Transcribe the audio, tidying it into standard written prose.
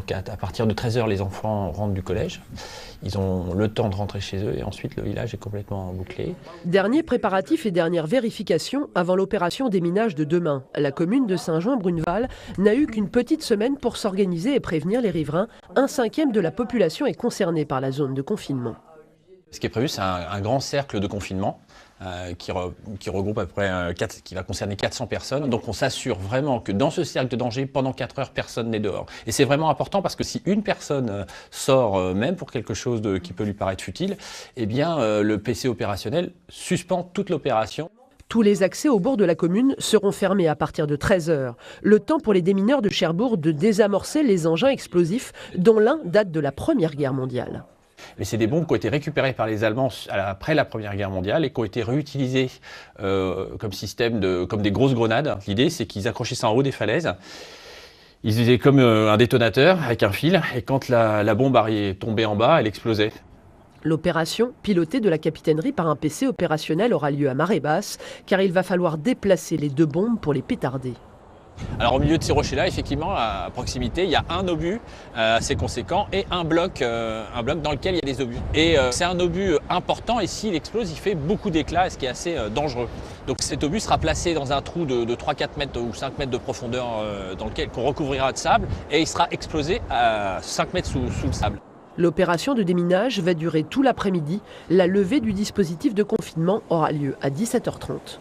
Donc à partir de 13 h, les enfants rentrent du collège. Ils ont le temps de rentrer chez eux et ensuite le village est complètement bouclé. Dernier préparatif et dernière vérification avant l'opération déminage de demain. La commune de Saint-Jean-Bruneval n'a eu qu'une petite semaine pour s'organiser et prévenir les riverains. 1/5 de la population est concernée par la zone de confinement. Ce qui est prévu, c'est un grand cercle de confinement qui regroupe à peu près qui va concerner 400 personnes. Donc on s'assure vraiment que dans ce cercle de danger, pendant 4 heures, personne n'est dehors. Et c'est vraiment important parce que si une personne sort, même pour quelque chose qui peut lui paraître futile, eh bien le PC opérationnel suspend toute l'opération. Tous les accès au bourg de la commune seront fermés à partir de 13 h. Le temps pour les démineurs de Cherbourg de désamorcer les engins explosifs, dont l'un date de la Première Guerre mondiale. Mais c'est des bombes qui ont été récupérées par les Allemands après la Première Guerre mondiale et qui ont été réutilisées comme système, comme des grosses grenades. L'idée, c'est qu'ils accrochaient ça en haut des falaises. Ils faisaient comme un détonateur avec un fil et quand la bombe est tombée en bas, elle explosait. L'opération, pilotée de la capitainerie par un PC opérationnel, aura lieu à marée basse, car il va falloir déplacer les 2 bombes pour les pétarder. Alors au milieu de ces rochers-là, effectivement, à proximité, il y a un obus assez conséquent et un bloc dans lequel il y a des obus. Et c'est un obus important et s'il explose, il fait beaucoup d'éclats, ce qui est assez dangereux. Donc cet obus sera placé dans un trou de 3-4 mètres ou 5 mètres de profondeur qu'on recouvrira de sable et il sera explosé à 5 mètres sous le sable. L'opération de déminage va durer tout l'après-midi. La levée du dispositif de confinement aura lieu à 17 h 30.